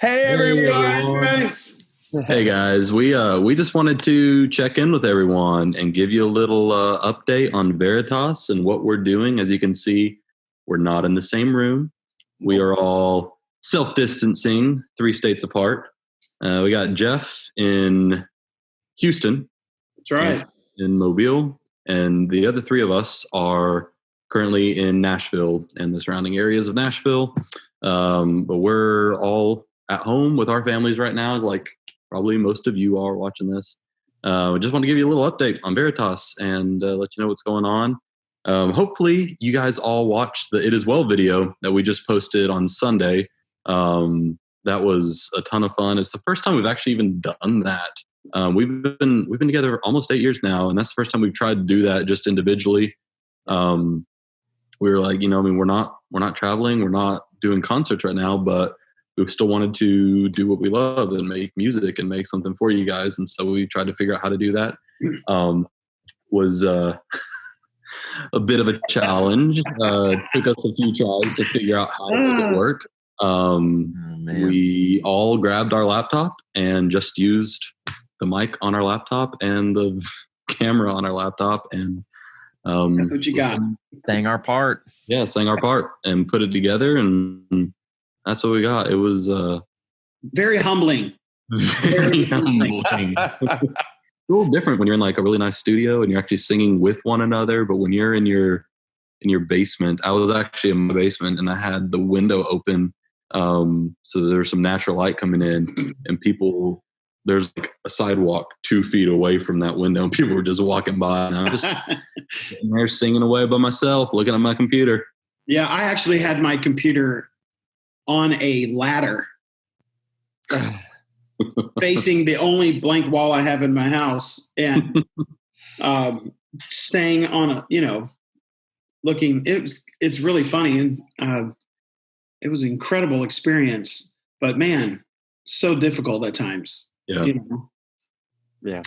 Hey everyone! Guys. Hey guys, we just wanted to check in with everyone and give you a little update on Veritas and what we're doing. As you can see, we're not in the same room. We are all self-distancing, 3 states apart. We got Jeff in Houston. That's right. In Mobile, and the other 3 of us are currently in Nashville and the surrounding areas of Nashville. But we're all at home with our families right now, like probably most of you are watching this. I just want to give you a little update on Veritas and let you know what's going on. Hopefully you guys all watched the It Is Well video that we just posted on Sunday. That was a ton of fun. It's the first time we've actually even done that. We've been together almost 8 years now, and that's the first time we've tried to do that just individually. We were like, we're not traveling, we're not doing concerts right now, but we still wanted to do what we love and make music and make something for you guys. And so we tried to figure out how to do that. Was a bit of a challenge. Took us a few tries to figure out how to make it work. We all grabbed our laptop and just used the mic on our laptop and the camera on our laptop, and that's what you got. Sang our part. Yeah, sang our part and put it together, and that's what we got. It was very humbling. Very humbling. It's a little different when you're in like a really nice studio and you're actually singing with one another. But when you're in your basement, I was actually in my basement and I had the window open, so there's some natural light coming in, and there's like a sidewalk 2 feet away from that window, and people were just walking by, and I'm just sitting there singing away by myself, looking at my computer. Yeah, I actually had my computer on a ladder facing the only blank wall I have in my house, and staying on a, looking, it's really funny, and it was an incredible experience, but man, so difficult at times. Yeah. Yeah.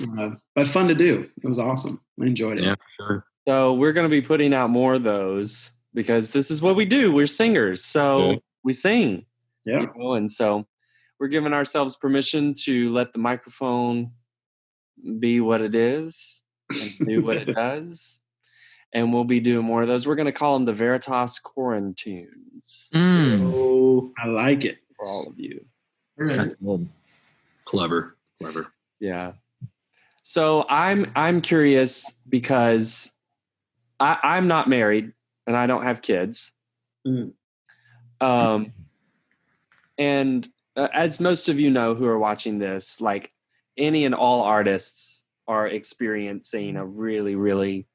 But fun to do. It was awesome. I enjoyed it. Yeah, for sure. So we're going to be putting out more of those because this is what we do. We're singers. So we sing. Yeah. And so we're giving ourselves permission to let the microphone be what it is and do what it does. And we'll be doing more of those. We're going to call them the Veritas Quarantunes. Oh, I like it. For all of you. Right. Clever. Yeah. So I'm curious because I'm not married and I don't have kids. And as most of you know who are watching this, like any and all artists are experiencing a really, really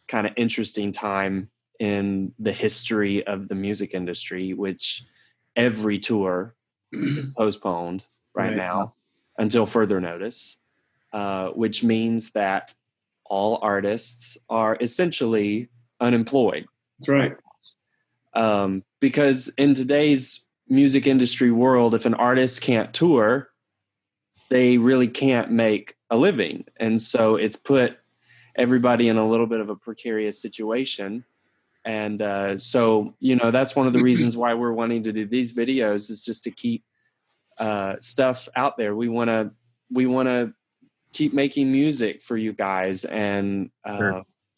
kind of interesting time in the history of the music industry, which every tour is postponed right now until further notice, which means that all artists are essentially unemployed. That's right. Because in today's music industry world, if an artist can't tour, they really can't make a living. And so it's put everybody in a little bit of a precarious situation. And so, that's one of the reasons why we're wanting to do these videos, is just to keep stuff out there. We want to keep making music for you guys and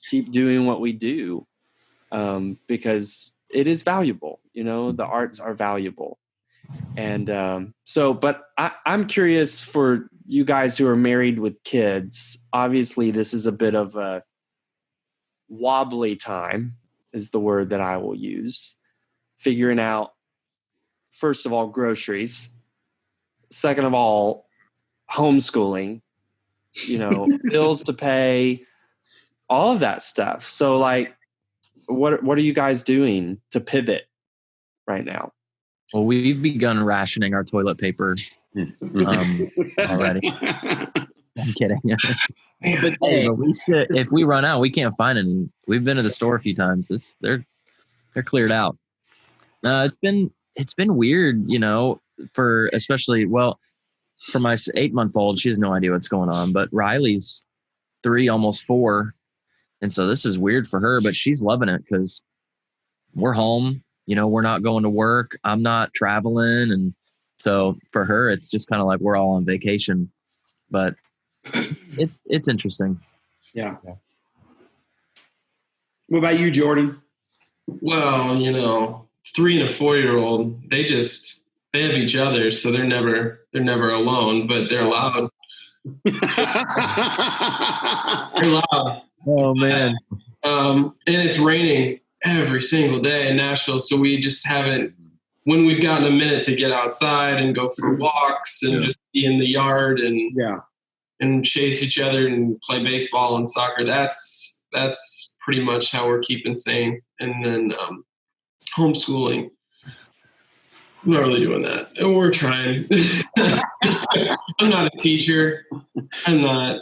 keep doing what we do, because it is valuable. The arts are valuable. And but I'm curious for you guys who are married with kids. Obviously, this is a bit of a wobbly time, is the word that I will use. Figuring out, first of all, groceries. Second of all, homeschooling, bills to pay, all of that stuff. So like, what are you guys doing to pivot right now? Well, we've begun rationing our toilet paper already. I'm kidding. But if we run out, we can't find any. We've been to the store a few times. They're cleared out. It's been weird, for my 8-month-old, she has no idea what's going on. But Riley's 3, almost 4, and so this is weird for her. But she's loving it because we're home. We're not going to work. I'm not traveling, and So for her, it's just kind of like we're all on vacation, but it's interesting. Yeah. What about you, Jordan? Well, 3 and a 4-year-old, they have each other, so they're never alone, but they're loud. They're loud. Oh man. And it's raining every single day in Nashville, so we just haven't, when we've gotten a minute to get outside and go for walks and just be in the yard and chase each other and play baseball and soccer, that's pretty much how we're keeping sane. And then homeschooling, I'm not really doing that. We're trying. I'm not a teacher. I'm not.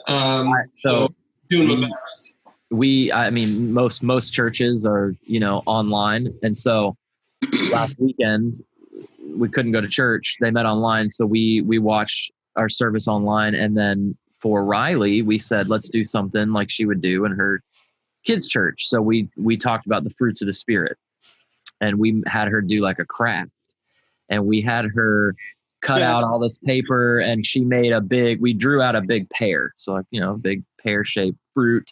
So doing my best. Most churches are, online. And so last weekend we couldn't go to church. They met online. So we watched our service online. And then for Riley, we said, let's do something like she would do in her kids' church. So we talked about the fruits of the Spirit, and we had her do like a craft, and we had her cut out all this paper, and she made we drew out a big pear. So like, big pear shaped fruit.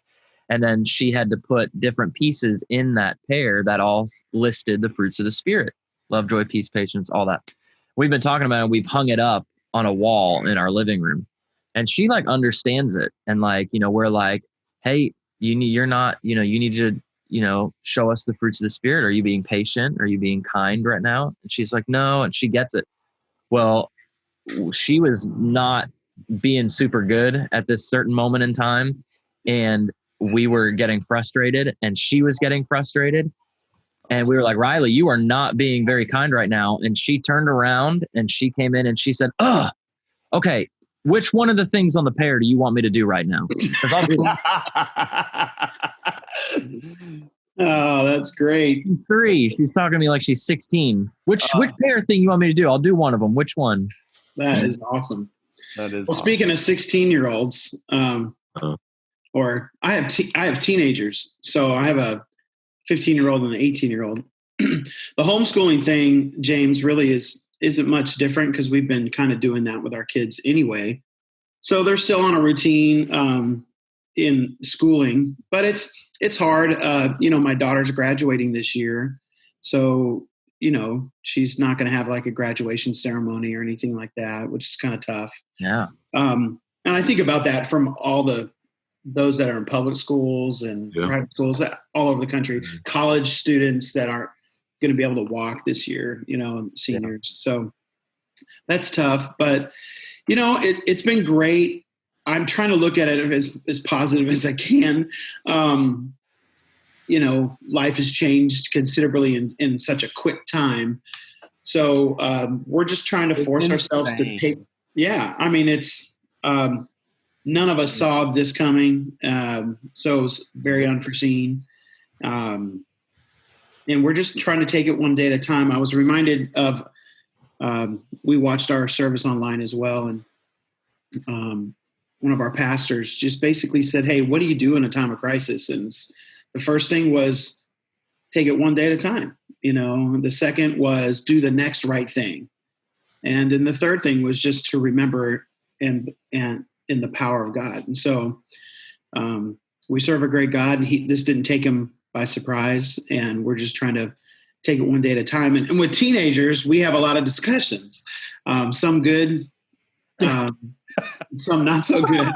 And then she had to put different pieces in that pear that all listed the fruits of the Spirit: love, joy, peace, patience, all that. We've been talking about it. We've hung it up on a wall in our living room, and she like understands it. And like, we're like, hey, you need to, show us the fruits of the Spirit. Are you being patient? Are you being kind right now? And she's like, no. And she gets it. Well, she was not being super good at this certain moment in time. And we were getting frustrated, and she was getting frustrated. And we were like, Riley, you are not being very kind right now. And she turned around and she came in and she said, okay, which one of the things on the pear do you want me to do right now? Oh, that's great. She's 3. She's talking to me like she's 16. Which pear thing you want me to do? I'll do one of them. Which one? That is awesome. That is well. awesome. Speaking of 16-year-olds, or I have teenagers. So I have a 15-year-old and an 18-year-old. The homeschooling thing, James, really isn't much different because we've been kind of doing that with our kids anyway. So they're still on a routine in schooling, but it's hard. My daughter's graduating this year, so she's not going to have like a graduation ceremony or anything like that, which is kind of tough. Yeah. And I think about that from all those that are in public schools and private schools all over the country, college students that aren't going to be able to walk this year, seniors. So that's tough, but it's been great. I'm trying to look at it as positive as I can. Life has changed considerably in such a quick time. So we're just trying to force ourselves to take. Yeah. I mean, it's none of us saw this coming. So it was very unforeseen. And we're just trying to take it one day at a time. I was reminded of, we watched our service online as well. And one of our pastors just basically said, hey, what do you do in a time of crisis? And the first thing was take it one day at a time. The second was do the next right thing. And then the third thing was just to remember and in the power of God. And so we serve a great God. This didn't take him by surprise, and we're just trying to take it one day at a time. And with teenagers, we have a lot of discussions, some good, some not so good.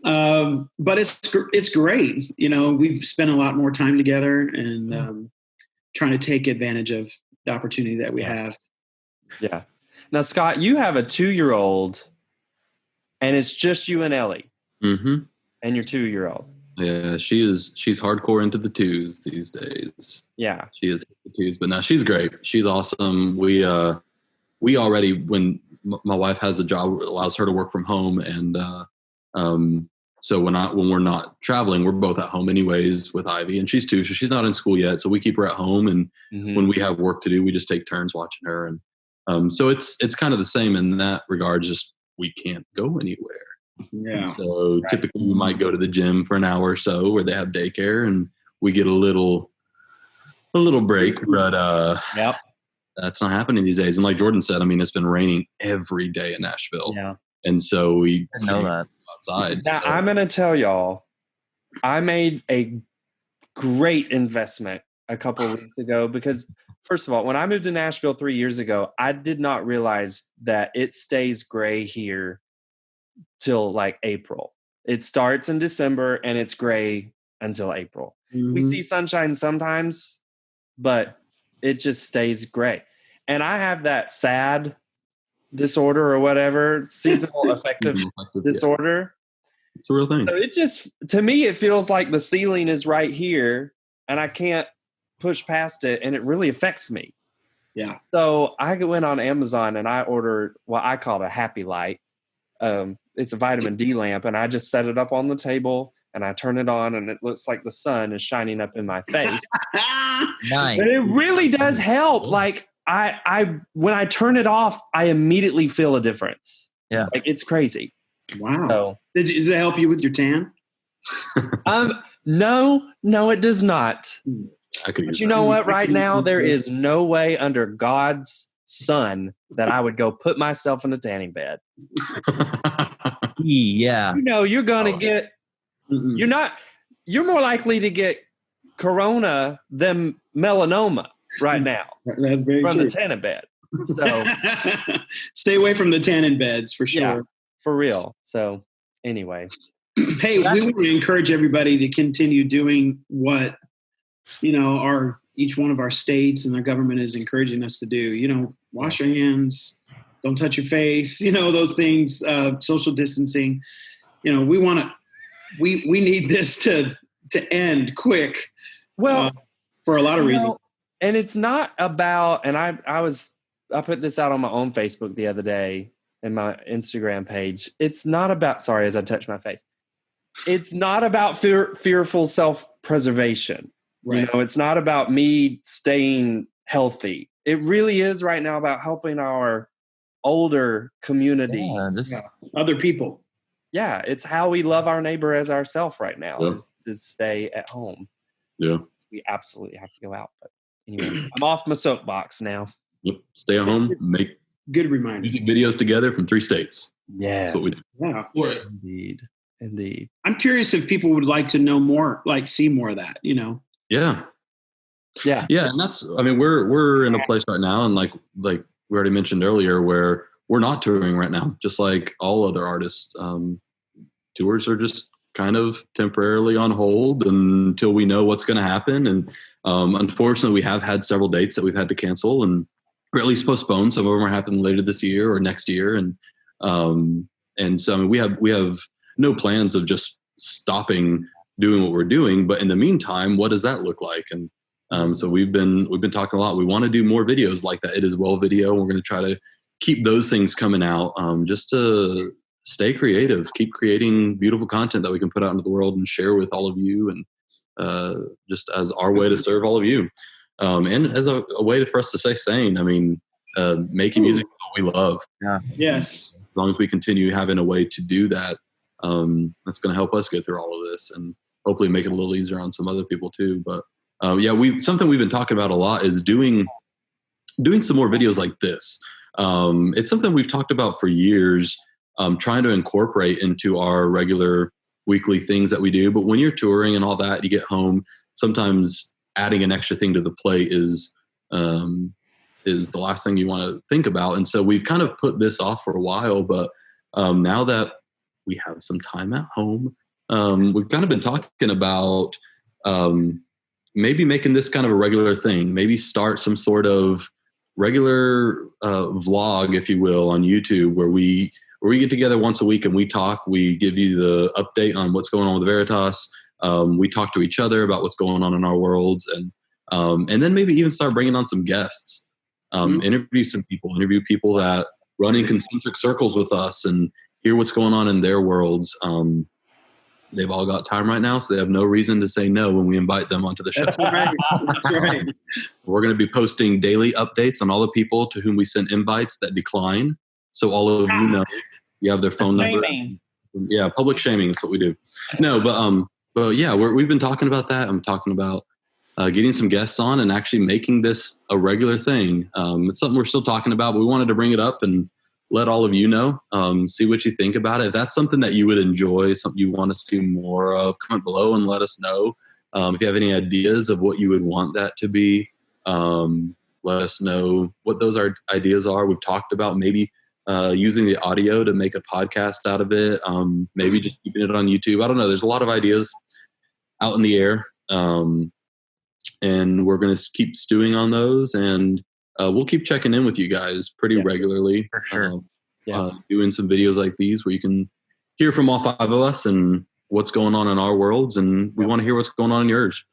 But it's great. We've spent a lot more time together and trying to take advantage of the opportunity that we have. Yeah. Now, Scott, you have a 2-year-old, and it's just you and Ellie, and your 2-year-old. Yeah, she's hardcore into the 2s these days. Yeah, she is the 2s, but now she's great. She's awesome. We already, when my wife has a job that allows her to work from home, and so when we're not traveling, we're both at home anyways with Ivy, and she's 2, so she's not in school yet. So we keep her at home, and when we have work to do, we just take turns watching her. And so it's kind of the same in that regard. Just we can't go anywhere. Yeah. So typically we might go to the gym for an hour or so where they have daycare, and we get a little break. But that's not happening these days. And like Jordan said, I mean, it's been raining every day in Nashville. Yeah. And so we I know that. outside. Now, so. I'm going to tell y'all, I made a great investment a couple of weeks ago because, first of all, when I moved to Nashville 3 years ago, I did not realize that it stays gray here till like April. It starts in December and it's gray until April. Mm-hmm. We see sunshine sometimes, but it just stays gray. And I have that SAD disorder or whatever, seasonal affective disorder. Yeah. It's a real thing. So it just, to me, it feels like the ceiling is right here and I can't push past it, and it really affects me. Yeah. So I went on Amazon and I ordered what I call a Happy Light. It's a vitamin D lamp, and I just set it up on the table and I turn it on and it looks like the sun is shining up in my face. Nice. But it really does help. Like I when I turn it off, I immediately feel a difference. Yeah. Like it's crazy. Wow. So, does it help you with your tan? No, it does not. But you know what? Right now, there is no way under God's sun that I would go put myself in a tanning bed. Yeah. You know, you're going to get, you're more likely to get corona than melanoma right now That's very from true. the tanning bed. So stay away from the tanning beds for sure. Yeah, for real. So anyway. Hey, we want to encourage everybody to continue doing what, each one of our states and the government is encouraging us to do. Wash your hands, don't touch your face, those things, social distancing. We need this to end quick. Well, for a lot of reasons. And it's not about, and I put this out on my own Facebook the other day and my Instagram page. It's not about, sorry, as I touch my face, it's not about fearful self-preservation. Right. It's not about me staying healthy. It really is right now about helping our older community. Other people. Yeah. It's how we love our neighbor as ourselves right now is to stay at home. Yeah. We absolutely have to go out. But anyway, I'm off my soapbox now. Yep. Stay at home. Make good reminder. Music videos together from 3 states. Yes. That's what we do. Yeah. Indeed. I'm curious if people would like to know more, see more of that, Yeah. Yeah. Yeah. And that's, we're in a place right now. And like we already mentioned earlier, where we're not touring right now, just like all other artists. Tours are just kind of temporarily on hold until we know what's going to happen. And unfortunately, we have had several dates that we've had to cancel or at least postpone. Some of them are happening later this year or next year. And so we have no plans of just stopping doing what we're doing. But in the meantime, what does that look like? And so we've been talking a lot. We want to do more videos like that It Is Well video. We're going to try to keep those things coming out just to stay creative, keep creating beautiful content that we can put out into the world and share with all of you, and just as our way to serve all of you, and as a way for us to stay sane. Making music is what we love. Yeah. Yes. As long as we continue having a way to do that, that's going to help us get through all of this and hopefully make it a little easier on some other people too. But something we've been talking about a lot is doing some more videos like this. It's something we've talked about for years. Trying to incorporate into our regular weekly things that we do. But when you're touring and all that, you get home, sometimes adding an extra thing to the plate is the last thing you want to think about. And so we've kind of put this off for a while, but now that we have some time at home, we've kind of been talking about maybe making this kind of a regular thing, maybe start some sort of regular vlog, if you will, on YouTube where we get together once a week and we talk. We give you the update on what's going on with Veritas. We talk to each other about what's going on in our worlds, and then maybe even start bringing on some guests, interview people that run in concentric circles with us and hear what's going on in their worlds. They've all got time right now, so they have no reason to say no when we invite them onto the show. That's right. That's right. We're going to be posting daily updates on all the people to whom we sent invites that decline. So all of you know, you have their phone number. Yeah, public shaming is what we do. No, but yeah, we've been talking about that. I'm talking about getting some guests on and actually making this a regular thing. It's something we're still talking about, but we wanted to bring it up and let all of you know, see what you think about it. If that's something that you would enjoy, something you want to see more of, comment below and let us know. If you have any ideas of what you would want that to be, let us know what those ideas are. We've talked about maybe using the audio to make a podcast out of it, maybe just keeping it on YouTube. I don't know. There's a lot of ideas out in the air, and we're going to keep stewing on those, and we'll keep checking in with you guys pretty regularly. For sure. Doing some videos like these where you can hear from all 5 of us and what's going on in our worlds, and we want to hear what's going on in yours.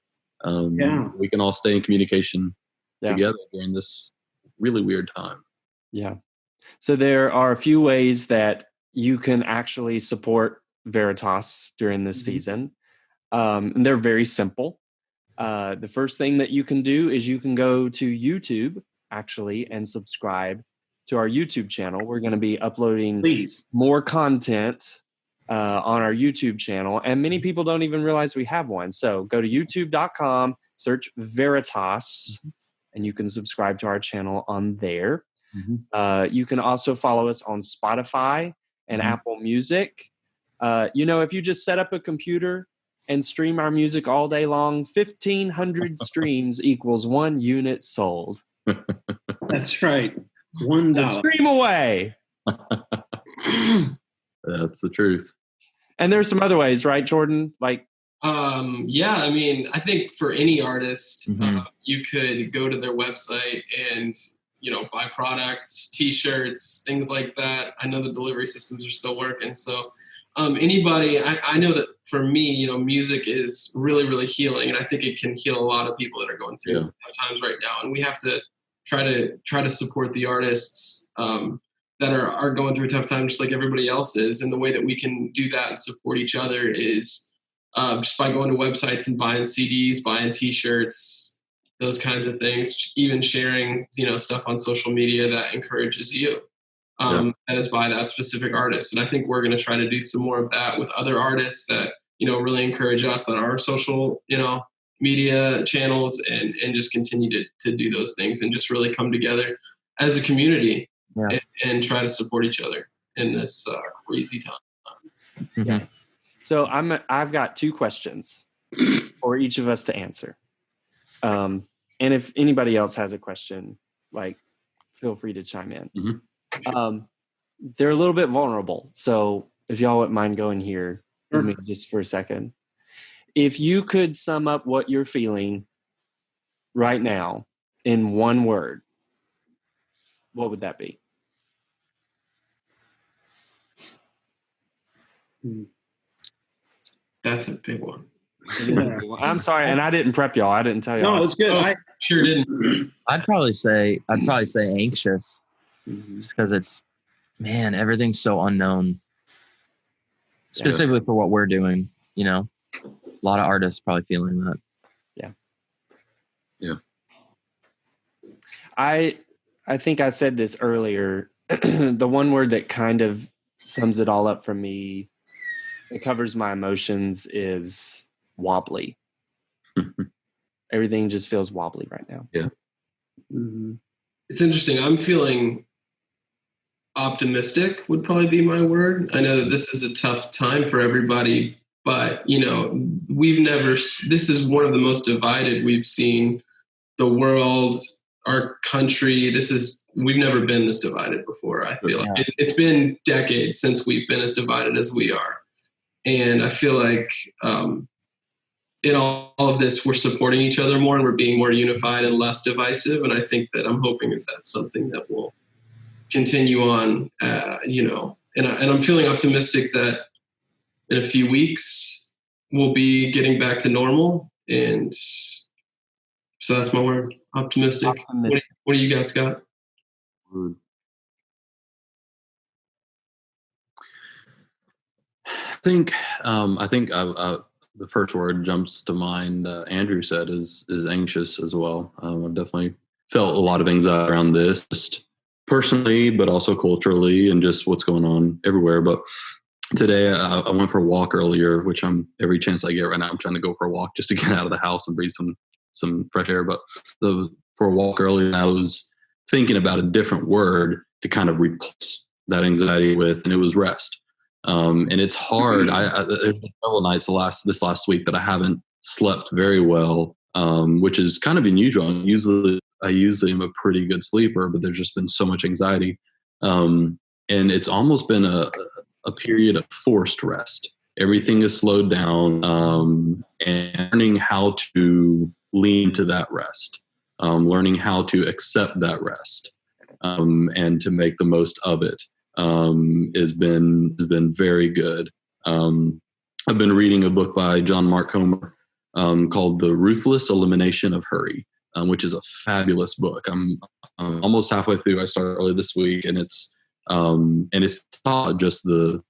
We can all stay in communication together during this really weird time. Yeah. So there are a few ways that you can actually support Veritas during this season. And they're very simple. The first thing that you can do is you can go to YouTube actually and subscribe to our YouTube channel. We're going to be uploading more content on our YouTube channel, and many people don't even realize we have one. So go to youtube.com, search Veritas, and you can subscribe to our channel on there. You can also follow us on Spotify and Apple Music. If you just set up a computer and stream our music all day long, 1,500 streams equals 1 unit sold. That's right. $1. Stream away. That's the truth. And there's some other ways, right, Jordan? Like, I mean, I think for any artist, you could go to their website and, buy products, t-shirts, things like that. I know the delivery systems are still working. So anybody, I know that for me, music is really, really healing. And I think it can heal a lot of people that are going through tough times right now. And we have to try to support the artists that are going through a tough time, just like everybody else is. And the way that we can do that and support each other is just by going to websites and buying CDs, buying t-shirts, those kinds of things, even sharing, stuff on social media that encourages you. That is by that specific artist. And I think we're going to try to do some more of that with other artists that, really encourage us on our social, media channels, and just continue to do those things and just really come together as a community and try to support each other in this crazy time. So I've got 2 questions for each of us to answer. And if anybody else has a question, feel free to chime in. They're a little bit vulnerable. So if y'all wouldn't mind going here with me just for a second. If you could sum up what you're feeling right now in 1 word, what would that be? That's a big one. I'm sorry, and I didn't prep y'all. I didn't tell y'all. No, it's good. I sure didn't. I'd probably say anxious, just because it's, man, everything's so unknown. Specifically for what we're doing, a lot of artists probably feeling that. Yeah. I think I said this earlier. The 1 word that kind of sums it all up for me, it covers my emotions, is wobbly. Everything just feels wobbly right now. Yeah. It's interesting. I'm feeling optimistic would probably be my word. I know that this is a tough time for everybody, but this is one of the most divided we've seen the world, our country. We've never been this divided before. I feel like it's been decades since we've been as divided as we are. And I feel like in all of this, we're supporting each other more and we're being more unified and less divisive. And I think that I'm hoping that that's something that will continue on, and I'm feeling optimistic that in a few weeks we'll be getting back to normal. And so that's my word, optimistic. What do you guys got? I think the first word jumps to mind. Andrew said is anxious as well. I've definitely felt a lot of anxiety around this, just personally, but also culturally, and just what's going on everywhere. But today I went for a walk earlier, which every chance I get right now, I'm trying to go for a walk just to get out of the house and breathe some some fresh air. But for a walk earlier, I was thinking about a different word to kind of replace that anxiety with, and it was rest. And it's hard. There's been several nights this last week that I haven't slept very well, which is kind of unusual. I usually am a pretty good sleeper, but there's just been so much anxiety. And it's almost been a period of forced rest. Everything is slowed down, and learning how to lean to that rest, learning how to accept that rest, and to make the most of it, has been very good. I've been reading a book by John Mark Comer, called The Ruthless Elimination of Hurry, which is a fabulous book. I'm almost halfway through. I started early this week, and it's taught just the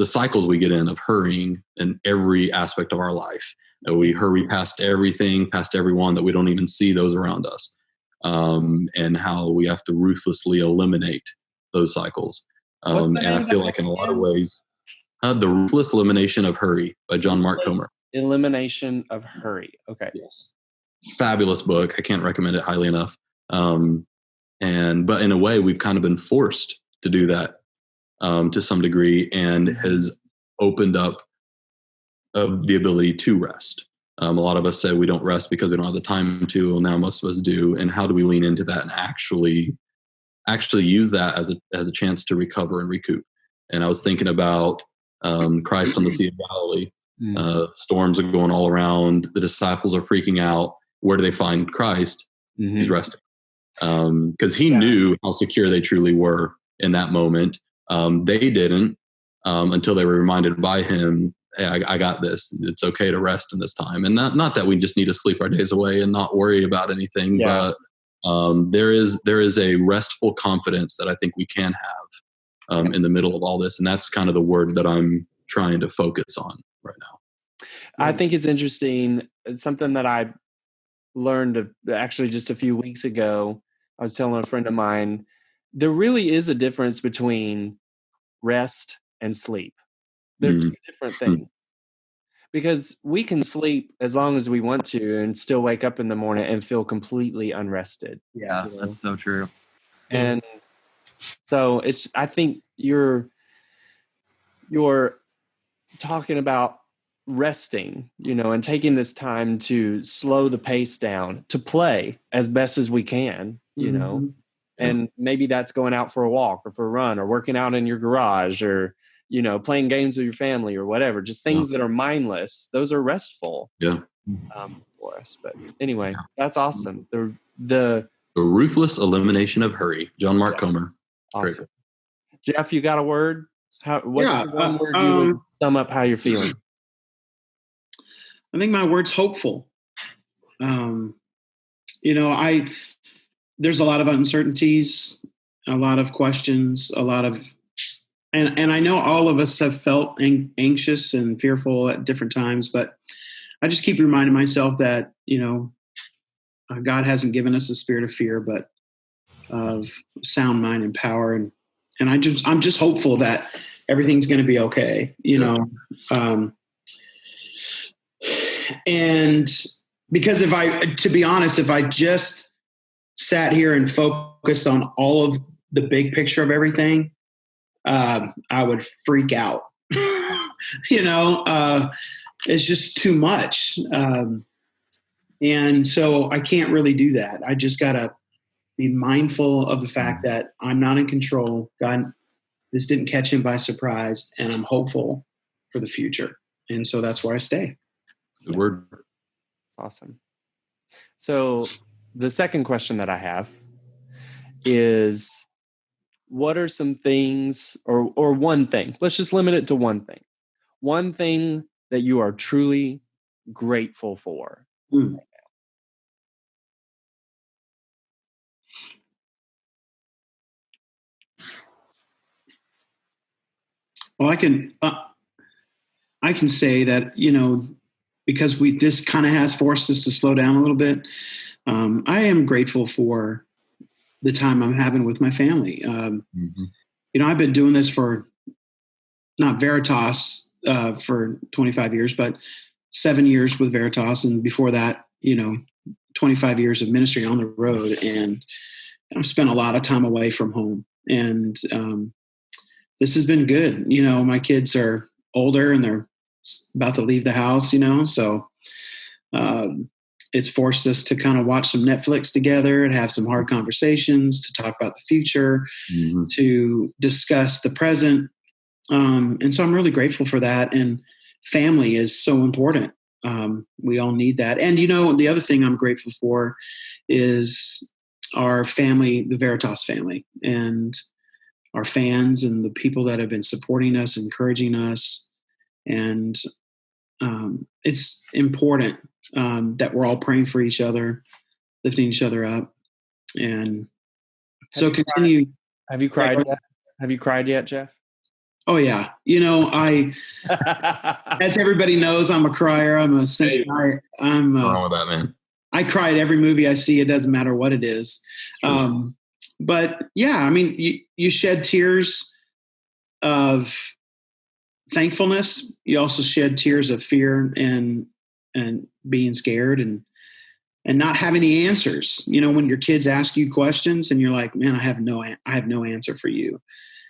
cycles we get in of hurrying in every aspect of our life. We hurry past everything, past everyone, that we don't even see those around us, and how we have to ruthlessly eliminate those cycles. And I feel like in a lot of ways, The Ruthless Elimination of Hurry by John Mark Comer. Elimination of Hurry. Okay. Yes. Fabulous book. I can't recommend it highly enough. But in a way, we've kind of been forced to do that, to some degree, and has opened up the ability to rest. A lot of us say we don't rest because we don't have the time to. Well, now most of us do. And how do we lean into that and actually use that as a chance to recover and recoup? And I was thinking about Christ on the Sea of Galilee. Storms are going all around. The disciples are freaking out. Where do they find Christ? He's resting, because he knew how secure they truly were in that moment. They didn't, until they were reminded by him, hey, I got this. It's okay to rest in this time. And not that we just need to sleep our days away and not worry about anything, but there is a restful confidence that I think we can have in the middle of all this. And that's kind of the word that I'm trying to focus on right now. I think it's interesting. It's something that I learned actually just a few weeks ago. I was telling a friend of mine, there really is a difference between rest and sleep. They're two different things. Because we can sleep as long as we want to and still wake up in the morning and feel completely unrested. Yeah, that's so true. And so I think you're talking about resting, and taking this time to slow the pace down, to play as best as we can, and maybe that's going out for a walk or for a run or working out in your garage or, playing games with your family or whatever, just things that are mindless. Those are restful for us. But anyway, that's awesome. The Ruthless Elimination of Hurry, John Mark Comer. Awesome. Great. Jeff, you got a word? What's the one word you would sum up how you're feeling? I think my word's hopeful. There's a lot of uncertainties, a lot of questions, and I know all of us have felt anxious and fearful at different times, but I just keep reminding myself that, God hasn't given us a spirit of fear, but of sound mind and power. And I'm just hopeful that everything's going to be okay, and because to be honest, if I just sat here and focused on all of the big picture of everything, I would freak out. It's just too much. And so I can't really do that. I just got to be mindful of the fact that I'm not in control. God, this didn't catch him by surprise, and I'm hopeful for the future. And so that's where I stay. Good word. That's awesome. So the second question that I have is, what are some things or one thing? Let's just limit it to one thing. One thing that you are truly grateful for right now. Well, I can say that, because this kind of has forced us to slow down a little bit. I am grateful for the time I'm having with my family. I've been doing this for not Veritas for 25 years, but 7 years with Veritas. And before that, 25 years of ministry on the road, and I've spent a lot of time away from home. And this has been good. My kids are older and they're about to leave the house, so it's forced us to kind of watch some Netflix together and have some hard conversations, to talk about the future, to discuss the present. And so I'm really grateful for that. And family is so important. We all need that. And, the other thing I'm grateful for is our family, the Veritas family, and our fans and the people that have been supporting us, encouraging us. And it's important that we're all praying for each other, lifting each other up. And so continue. Have you cried yet? Have you cried yet, Jeff? Oh yeah. As everybody knows, I'm a crier. I'm a saint. What's wrong with that, man? I cry at every movie I see. It doesn't matter what it is. But yeah, you shed tears of thankfulness. You also shed tears of fear and being scared and not having the answers. When your kids ask you questions and you're like, man, I have no answer for you.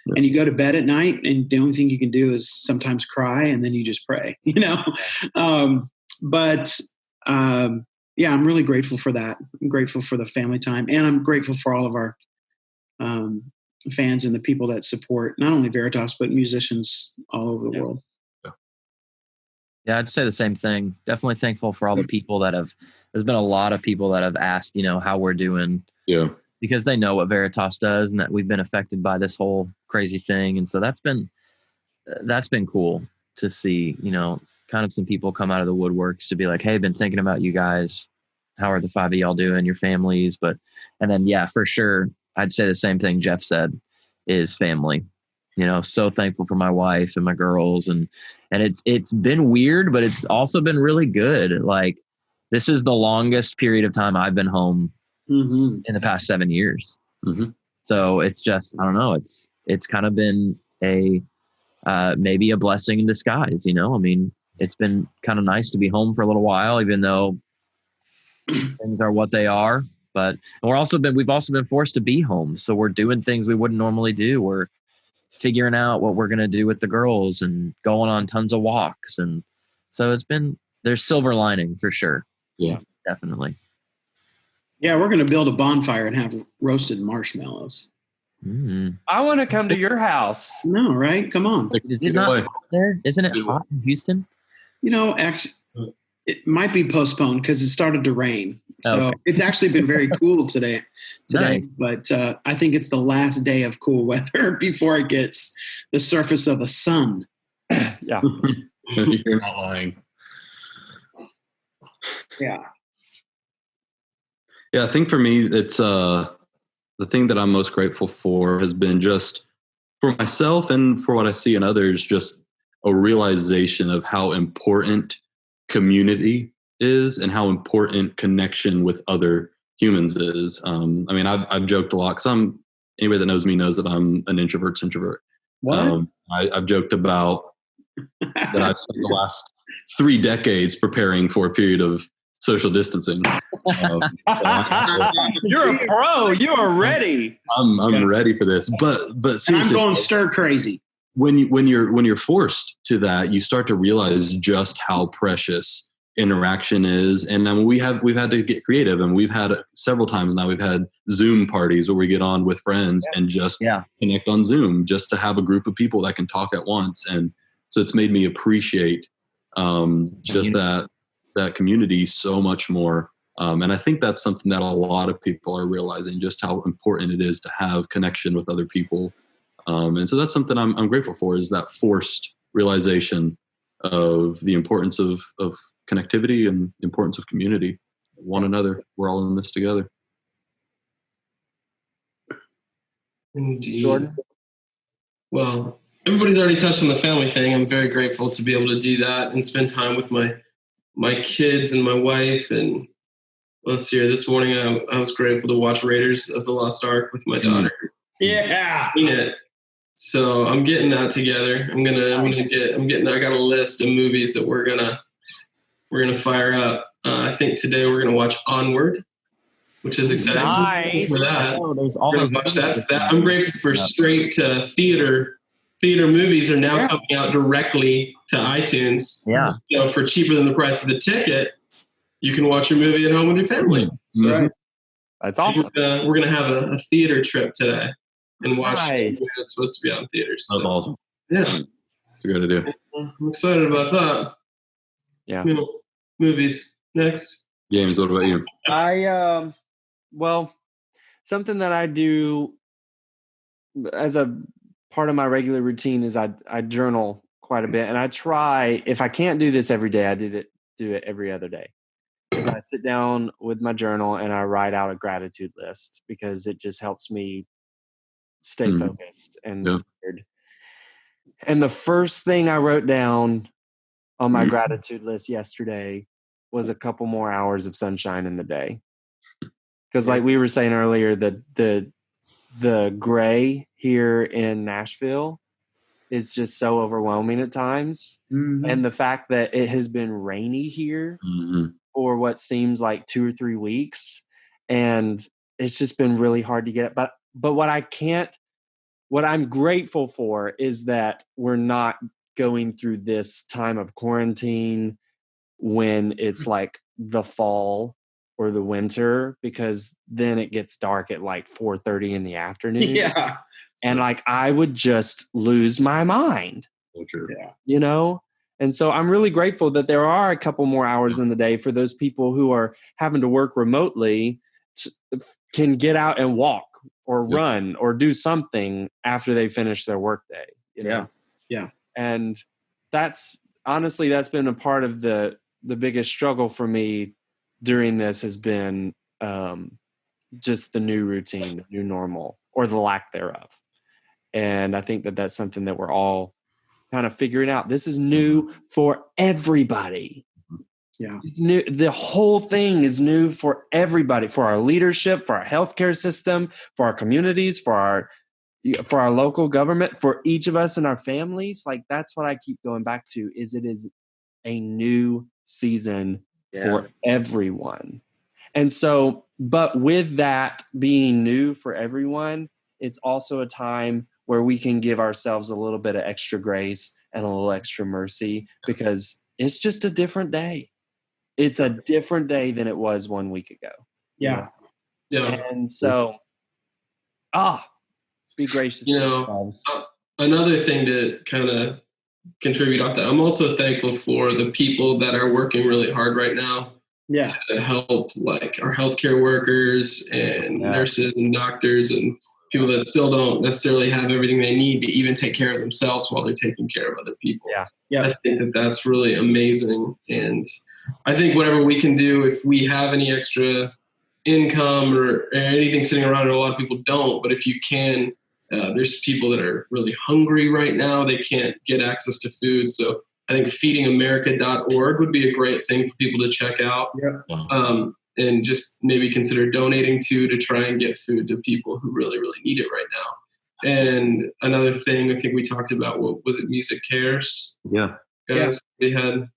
Yeah. And you go to bed at night and the only thing you can do is sometimes cry, and then you just pray, yeah, I'm really grateful for that. I'm grateful for the family time, and I'm grateful for all of our fans and the people that support not only Veritas, but musicians all over the world. Yeah, I'd say the same thing. Definitely thankful for all the people there's been a lot of people that have asked, how we're doing. Yeah. Because they know what Veritas does and that we've been affected by this whole crazy thing. And so that's been cool to see, kind of some people come out of the woodworks to be like, hey, been thinking about you guys. How are the 5 of y'all doing, your families? And then, yeah, for sure, I'd say the same thing Jeff said is family. So thankful for my wife and my girls. And it's been weird, but it's also been really good. Like, this is the longest period of time I've been home in the past 7 years. So it's just, I don't know, it's kind of been maybe a blessing in disguise, it's been kind of nice to be home for a little while, even though things are what they are. But we've also been forced to be home. So we're doing things we wouldn't normally do. We're figuring out what we're going to do with the girls and going on tons of walks. And so there's silver lining for sure. Yeah, definitely. Yeah, we're going to build a bonfire and have roasted marshmallows. I want to come to your house. No, right? Come on. Is it not hot there? Isn't it hot in Houston? It might be postponed because it started to rain. So It's actually been very cool today. Nice. But I think it's the last day of cool weather before it gets the surface of the sun. Yeah. You're not lying. Yeah. Yeah, I think for me, it's the thing that I'm most grateful for has been just for myself and for what I see in others, just a realization of how important community is and how important connection with other humans is. I've joked a lot because anybody that knows me knows that I'm an introvert's introvert. What? I've joked about that I've spent the last 3 decades preparing for a period of social distancing. You're a pro. You are ready. I'm ready for this. But seriously, I'm going stir crazy. When you're forced to that, you start to realize just how precious interaction is. And we've had to get creative, and we've had several times now. We've had Zoom parties where we get on with friends and just connect on Zoom, just to have a group of people that can talk at once. And so it's made me appreciate just that community so much more. And I think that's something that a lot of people are realizing, just how important it is to have connection with other people. And so that's something I'm grateful for, is that forced realization of the importance of connectivity and the importance of community, one another. We're all in this together. Indeed. Jordan? Well, everybody's already touched on the family thing. I'm very grateful to be able to do that and spend time with my kids and my wife. And let's see here, this morning I was grateful to watch Raiders of the Lost Ark with my daughter. Yeah. So I'm getting that together. I got a list of movies that we're gonna fire up. I think today we're going to watch Onward, which is exciting. Nice. For that. Oh, there's all those movies That. I'm grateful for straight to theater. Theater movies are now coming out directly to iTunes. Yeah. So for cheaper than the price of a ticket, you can watch your movie at home with your family. So Right. That's awesome. We're gonna have a theater trip today and watch Nice. that's supposed to be on theaters. So. That's awesome. Yeah, It's a good idea. I'm excited about that. Yeah. Movies next. James, what about you? Well, something that I do as a part of my regular routine is I journal quite a bit, and I try, if I can't do this every day, I do it every other day. Is I sit down with my journal and I write out a gratitude list because it just helps me stay focused and centered. And the first thing I wrote down on my gratitude list yesterday was a couple more hours of sunshine in the day. Because like we were saying earlier, the gray here in Nashville is just so overwhelming at times. Mm-hmm. And the fact that it has been rainy here for what seems like 2 or 3 weeks, and it's just been really hard to get it. But what I'm grateful for is that we're not going through this time of quarantine when it's like the fall or the winter, because then it gets dark at like 4:30 in the afternoon. Yeah. And like I would just lose my mind. So true. Yeah. You know? And so I'm really grateful that there are a couple more hours in the day for those people who are having to work remotely can get out and walk or run or do something after they finish their workday. You know? Yeah. And that's honestly, that's been a part of the biggest struggle for me during this has been just the new routine, the new normal, or the lack thereof. And I think that that's something that we're all kind of figuring out. This is new for everybody. Yeah. New, the whole thing is new for everybody, for our leadership, for our healthcare system, for our communities, for our local government, for each of us and our families. Like that's what I keep going back to, is it is a new season for everyone. And so, but with that being new for everyone, it's also a time where we can give ourselves a little bit of extra grace and a little extra mercy, because it's just a different day. It's a different day than it was 1 week ago. Yeah. Yeah. And so, be gracious to yourselves. Another thing to kind of contribute off that, I'm also thankful for the people that are working really hard right now to help, like our healthcare workers and nurses and doctors and people that still don't necessarily have everything they need to even take care of themselves while they're taking care of other people. I think that that's really amazing. And I think whatever we can do, if we have any extra income or anything sitting around, and a lot of people don't, but if you can, there's people that are really hungry right now. They can't get access to food. So I think feedingamerica.org would be a great thing for people to check out. And just maybe consider donating to try and get food to people who really, really need it right now. And another thing I think we talked about, what was it, Music Cares? They had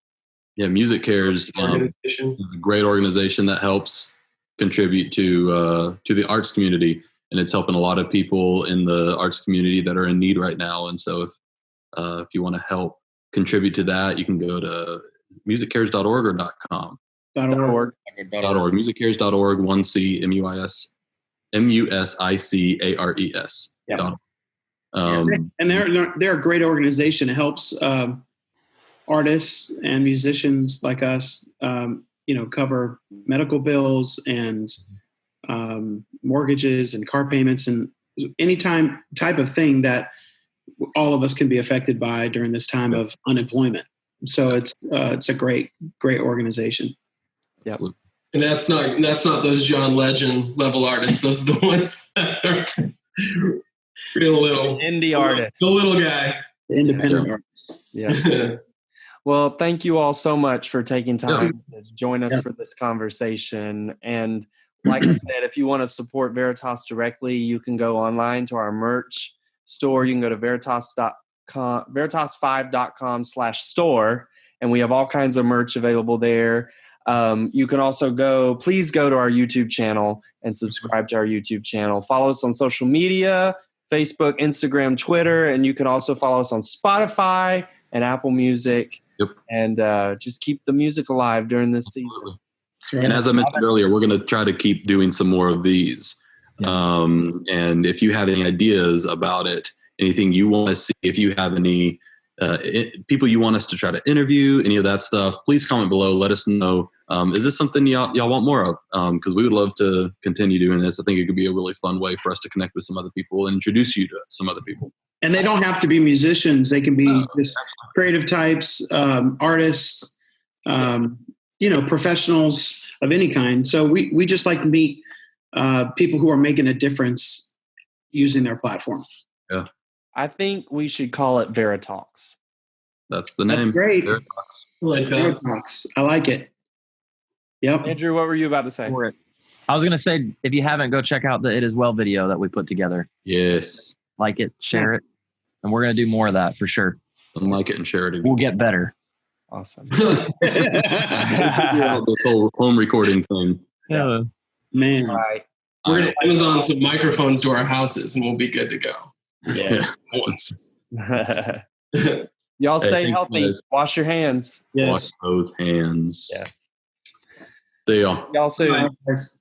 Music Cares is a great organization that helps contribute to the arts community, and it's helping a lot of people in the arts community that are in need right now. And so if you want to help contribute to that, you can go to musiccares.org or .com. .org. Musiccares.org, 1C, MUSICARES. And they're a great organization. It helps artists and musicians like us, cover medical bills and mortgages and car payments and any type of thing that all of us can be affected by during this time of unemployment. So it's a great organization. Yeah. And that's not those John Legend level artists. Those are the ones that are real little indie artists. The little guy. The independent artists. Yeah. Well, thank you all so much for taking time to join us for this conversation. And like I said, if you want to support Veritas directly, you can go online to our merch store. You can go to veritas5.com/store, and we have all kinds of merch available there. You can also please go to our YouTube channel and subscribe to our YouTube channel. Follow us on social media, Facebook, Instagram, Twitter, and you can also follow us on Spotify and Apple Music. Yep. And just keep the music alive during this season. And as I mentioned earlier, we're going to try to keep doing some more of these. Yeah. And if you have any ideas about it, anything you want to see, if you have any people you want us to try to interview, any of that stuff, please comment below. Let us know. Is this something y'all want more of? Because we would love to continue doing this. I think it could be a really fun way for us to connect with some other people and introduce you to some other people. And they don't have to be musicians. They can be just creative types, artists, professionals of any kind. So we just like to meet people who are making a difference using their platform. Yeah. I think we should call it VeriTalks. That's the name. That's great. VeriTalks. VeriTalks. I like it. Yep. Andrew, what were you about to say? I was going to say, if you haven't, go check out the It Is Well video that we put together. Yes. Like it, share it. And we're going to do more of that for sure. Like it and share it. We'll get better. Awesome. This whole home recording thing. Yeah. Man. All right. We're going to Amazon some microphones to our houses and we'll be good to go. Yeah. Once. Y'all stay healthy. Guys. Wash your hands. Yes. Wash those hands. Yeah. See y'all. Y'all soon. Bye, guys.